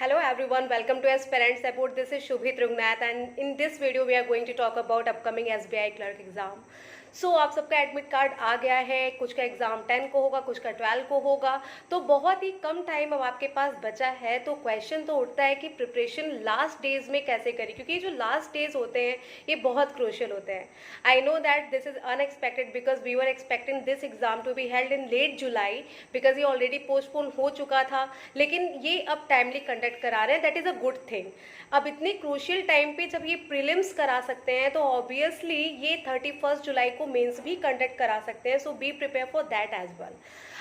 Hello everyone, welcome to Aspirant Support. This is Shubhi Trungnath and in this video we are going to talk about upcoming SBI clerk exam. आप सबका admit card आ गया है, कुछ का exam 10 को होगा, कुछ का 12 को होगा, तो बहुत ही कम टाइम अब आपके पास बचा है। तो क्वेश्चन तो उठता है कि प्रिपरेशन लास्ट डेज में कैसे करें, क्योंकि जो लास्ट डेज होते हैं ये बहुत क्रूशियल होते हैं। I know that this is unexpected because we were expecting this exam to be held in late July because ये ऑलरेडी पोस्टपोन हो चुका था, लेकिन ये अब टाइमली कंडक्ट करा रहे हैं। That is a good thing. अब इतने क्रूशियल टाइम पे जब ये प्रीलिम्स करा सकते हैं तो ऑब्वियसली ये 31 जुलाई को मेंस भी कंडक्ट करा सकते हैं। So be prepare for that as well.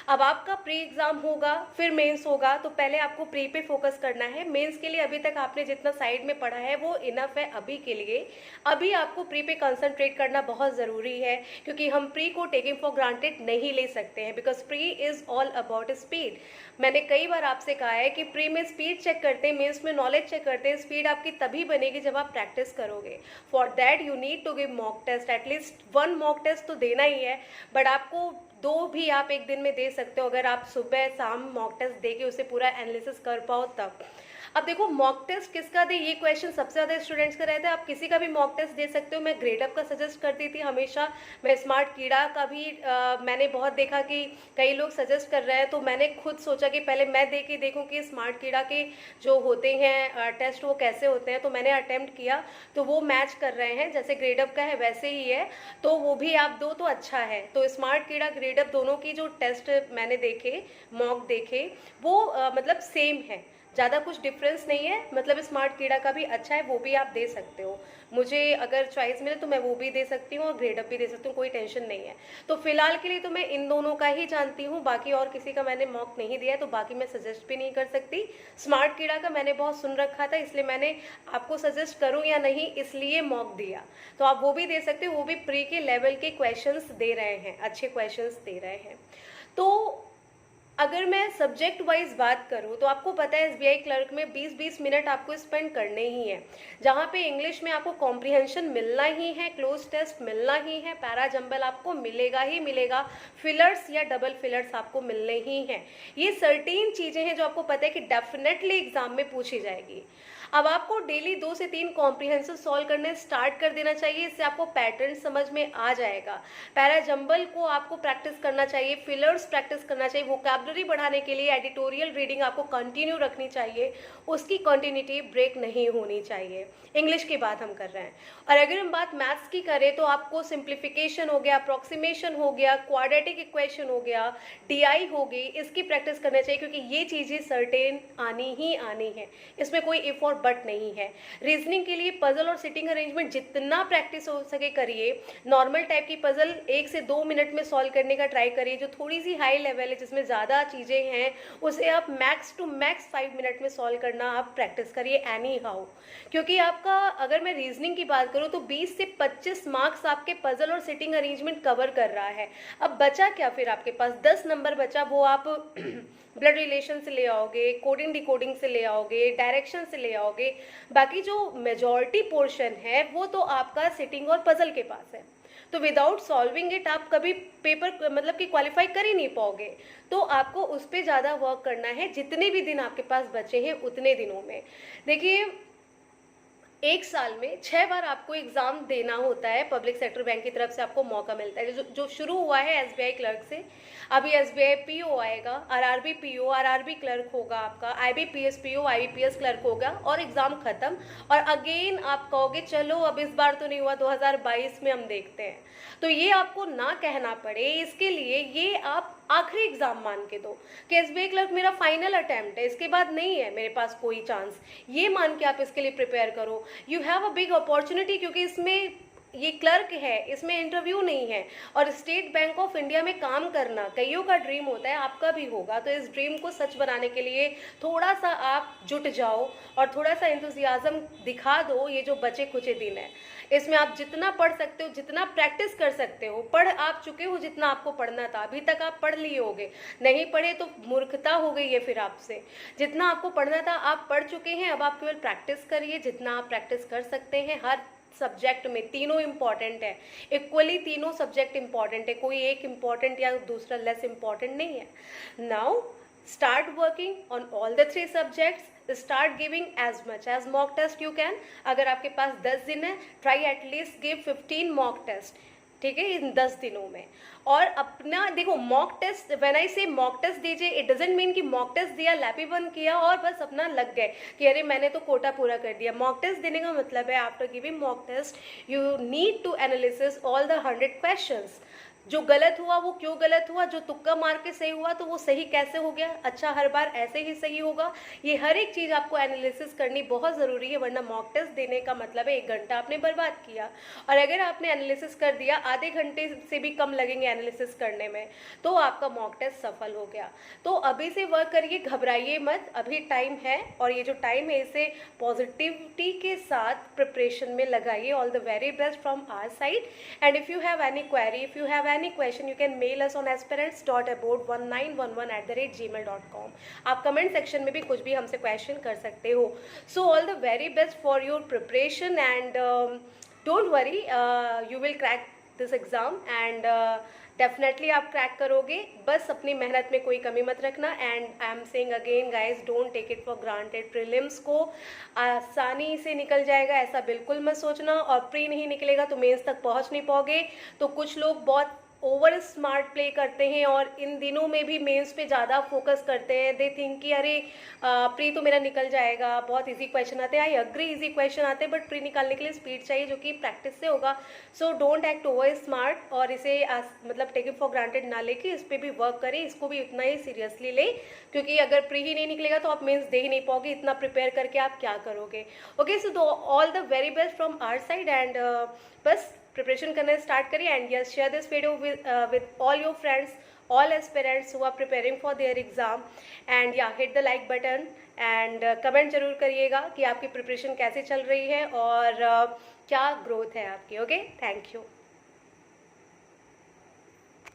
अब आपका प्री एग्जाम होगा, फिर मेंस होगा, तो पहले आपको प्री पे फोकस करना है। मेंस के लिए अभी तक आपने जितना साइड में पढ़ा है वो इनफ है अभी के लिए। अभी आपको प्री पे कंसंट्रेट करना बहुत ज़रूरी है, क्योंकि हम प्री को टेकिंग फॉर ग्रांटेड नहीं ले सकते हैं because pre is all about speed. मैंने कई बार आपसे कहा है कि प्री में स्पीड चेक करते हैं, मेंस में नॉलेज चेक करते हैं। स्पीड आपकी तभी बनेगी जब आप प्रैक्टिस करोगे। For that you need to give mock test, at least 1 mock test तो देना ही है, बट आपको 2 भी आप एक दिन में दे सकते हो अगर आप सुबह शाम मॉक टेस्ट दे के उसे पूरा एनालिसिस कर पाओ तब। अब देखो मॉक टेस्ट किसका दे, ये क्वेश्चन सबसे ज़्यादा स्टूडेंट्स का रहता है। आप किसी का भी मॉक टेस्ट दे सकते हो। मैं ग्रेडअप का सजेस्ट करती थी हमेशा। मैं स्मार्ट कीड़ा का भी मैंने बहुत देखा कि कई लोग सजेस्ट कर रहे हैं, तो मैंने खुद सोचा कि पहले मैं दे के देखूँ कि स्मार्ट कीड़ा के जो होते हैं टेस्ट वो कैसे होते हैं। तो मैंने अटेम्प्ट किया, तो वो मैच कर रहे हैं, जैसे ग्रेडअप का है वैसे ही है, तो वो भी आप दो तो अच्छा है। तो स्मार्ट कीड़ा ग्रेडअप दोनों की जो टेस्ट मैंने देखे, मॉक देखे, वो मतलब सेम है, ज़्यादा कुछ डिफरेंस नहीं है। मतलब स्मार्ट कीड़ा का भी अच्छा है, वो भी आप दे सकते हो। मुझे अगर चॉइस मिले तो मैं वो भी दे सकती हूँ और ग्रेडअप भी दे सकती हूँ, कोई टेंशन नहीं है। तो फिलहाल के लिए तो मैं इन दोनों का ही जानती हूँ, बाकी और किसी का मैंने मॉक नहीं दिया है, तो बाकी मैं सजेस्ट भी नहीं कर सकती। स्मार्ट कीड़ा का मैंने बहुत सुन रखा था, इसलिए मैंने आपको सजेस्ट करूँ या नहीं इसलिए मॉक दिया। तो आप वो भी दे सकते हो, वो भी प्री के लेवल के क्वेश्चंस दे रहे हैं, अच्छे क्वेश्चंस दे रहे हैं। तो अगर मैं सब्जेक्ट वाइज बात करूं तो आपको पता है एसबीआई क्लर्क में 20-20 मिनट आपको स्पेंड करने ही है, जहां पे इंग्लिश में आपको कॉम्प्रिहेंशन मिलना ही है, क्लोज टेस्ट मिलना ही है, पैरा जंबल आपको मिलेगा ही मिलेगा, फिलर्स या डबल फिलर्स आपको मिलने ही हैं। ये सर्टेन चीज़ें हैं जो आपको पता है कि डेफिनेटली एग्जाम में पूछी जाएगी। अब आपको डेली 2 से 3 कॉम्प्रिहेंसिव सॉल्व करने स्टार्ट कर देना चाहिए, इससे आपको पैटर्न समझ में आ जाएगा। पैरा जंबल को आपको प्रैक्टिस करना चाहिए, फिलर्स प्रैक्टिस करना चाहिए, वोकैबुलरी बढ़ाने के लिए एडिटोरियल रीडिंग आपको कंटिन्यू रखनी चाहिए, उसकी कंटिन्यूटी ब्रेक नहीं होनी चाहिए। इंग्लिश की बात हम कर रहे हैं। और अगर हम बात मैथ्स की करें तो आपको सिंप्लीफिकेशन हो गया, अप्रोक्सीमेशन हो गया, क्वाड्रेटिक इक्वेशन हो गया, डीआई हो गई, इसकी प्रैक्टिस करना चाहिए, क्योंकि ये चीज़ें सर्टेन आनी ही आनी है, इसमें कोई इफ और बट नहीं है। रीजनिंग के लिए पजल और सिटिंग अरेंजमेंट जितना प्रैक्टिस हो सके करिए। नॉर्मल टाइप की पजल 1 से 2 मिनट में सॉल्व करने का ट्राई करिए। जो थोड़ी सी हाई लेवल है, जिसमें ज़्यादा चीज़ें हैं, उसे आप मैक्स टू मैक्स 5 मिनट में सॉल्व करना आप प्रैक्टिस करिए एनी हाउ। क्योंकि आपका अगर मैं रीजनिंग की बात करूँ तो 20 से 25 मार्क्स आपके पजल और सिटिंग अरेंजमेंट कवर कर रहा है। अब बचा क्या फिर आपके पास 10 नंबर बचा, वो आप ब्लड रिलेशन से ले आओगे, कोडिंग डिकोडिंग से ले आओगे, डायरेक्शन से ले आओगे। बाकी जो मेजॉरिटी पोर्शन है वो तो आपका सिटिंग और पजल के पास है। तो विदाउट सॉल्विंग इट आप कभी पेपर मतलब कि क्वालिफाई कर ही नहीं पाओगे। तो आपको उस पर ज़्यादा वर्क करना है, जितने भी दिन आपके पास बचे हैं उतने दिनों में। देखिए, 1 साल में 6 बार आपको एग्जाम देना होता है, पब्लिक सेक्टर बैंक की तरफ से आपको मौका मिलता है। जो शुरू हुआ है एसबीआई क्लर्क से, अभी एसबीआई पीओ आएगा, आरआरबी पीओ, आरआरबी क्लर्क होगा आपका, आईबीपीएस पीओ, आईबीपीएस क्लर्क होगा और एग्जाम खत्म। और अगेन आप कहोगे चलो अब इस बार तो नहीं हुआ, 2022 में हम देखते हैं। तो ये आपको ना कहना पड़े, इसके लिए ये आप आखिरी एग्जाम मान के दो कि एसबीआई क्लर्क मेरा फाइनल अटेम्प्ट है, इसके बाद नहीं है मेरे पास कोई चांस। ये मान के आप इसके लिए प्रिपेयर करो। You have a big opportunity, क्योंकि इसमें ये क्लर्क है, इसमें इंटरव्यू नहीं है। और स्टेट बैंक ऑफ इंडिया में काम करना कईयों का ड्रीम होता है, आपका भी होगा। तो इस ड्रीम को सच बनाने के लिए थोड़ा सा आप जुट जाओ और थोड़ा सा एंथुसियाज्म दिखा दो। ये जो बचे खुचे दिन है, इसमें आप जितना पढ़ सकते हो, जितना प्रैक्टिस कर सकते हो, पढ़ आप चुके हो जितना आपको पढ़ना था, अभी तक आप पढ़ लिए होगे। नहीं पढ़े तो मूर्खता हो गई है फिर आपसे। जितना आपको पढ़ना था आप पढ़ चुके हैं, अब आप केवल प्रैक्टिस करिए जितना आप प्रैक्टिस कर सकते हैं। हर सब्जेक्ट में तीनों इम्पॉर्टेंट है, इक्वली तीनों सब्जेक्ट इम्पॉर्टेंट है, कोई एक इम्पॉर्टेंट या दूसरा लेस इम्पॉर्टेंट नहीं है। Now start working on all the 3 subjects, start giving as much as mock test you can. अगर आपके पास 10 दिन है, try at least give 15 mock test, ठीक है, इन 10 दिनों में। और अपना देखो मॉक टेस्ट, व्हेन आई से मॉक टेस्ट दीजिए, इट डजंट मीन कि मॉक टेस्ट दिया, लैपी बंद किया और बस अपना लग गए कि अरे मैंने तो कोटा पूरा कर दिया। मॉक टेस्ट देने का मतलब है after giving mock test you need to analysis all the 100 questions. जो गलत हुआ वो क्यों गलत हुआ, जो तुक्का मार के सही हुआ तो वो सही कैसे हो गया, अच्छा हर बार ऐसे ही सही होगा, ये हर एक चीज़ आपको एनालिसिस करनी बहुत ज़रूरी है। वरना मॉक टेस्ट देने का मतलब है 1 घंटा आपने बर्बाद किया। और अगर आपने एनालिसिस कर दिया, आधे घंटे से भी कम लगेंगे एनालिसिस करने में, तो आपका मॉक टेस्ट सफल हो गया। तो अभी से वर्क करिए, घबराइए मत, अभी टाइम है। और ये जो टाइम है इसे पॉजिटिविटी के साथ प्रिपरेशन में लगाइए। All the very best from our side. And if you have any query, if you have any question you can mail us on aspirants.abort1911@gmail.com। आप कमेंट सेक्शन में भी कुछ भी हमसे क्वेश्चन कर सकते हो। So all the very best for your preparation and don't worry, you will crack this exam and definitely आप क्रैक करोगे। बस अपनी मेहनत में कोई कमी मत रखना। And I am saying again guys, don't take it for granted. Prelims को आसानी से निकल जाएगा ऐसा बिल्कुल मत सोचना, और प्री नहीं निकलेगा तो मेंस तक पहुंच नहीं पाओगे। तो कुछ लोग बहुत ओवर स्मार्ट प्ले करते हैं और इन दिनों में भी मेंस पे ज़्यादा फोकस करते हैं। दे थिंक कि अरे प्री तो मेरा निकल जाएगा, बहुत इजी क्वेश्चन आते हैं। आई अग्री इजी क्वेश्चन आते हैं, बट प्री निकालने के लिए स्पीड चाहिए जो कि प्रैक्टिस से होगा। So don't act over smart और इसे मतलब टेक इट फॉर ग्रांटेड ना लेके इस पर भी वर्क करें, इसको भी उतना ही सीरियसली ले, क्योंकि अगर प्री ही नहीं निकलेगा तो आप मेंस दे ही नहीं पाओगे। इतना प्रिपेयर करके आप क्या करोगे। Okay, so all the very best from our side and बस प्रिपरेशन करना स्टार्ट करिए। And yes, share this video with all your friends, all aspirants who are preparing for their exam, and yeah, hit the like button and comment जरूर करिएगा कि आपकी preparation कैसे चल रही है और क्या ग्रोथ है आपकी। Okay, thank you.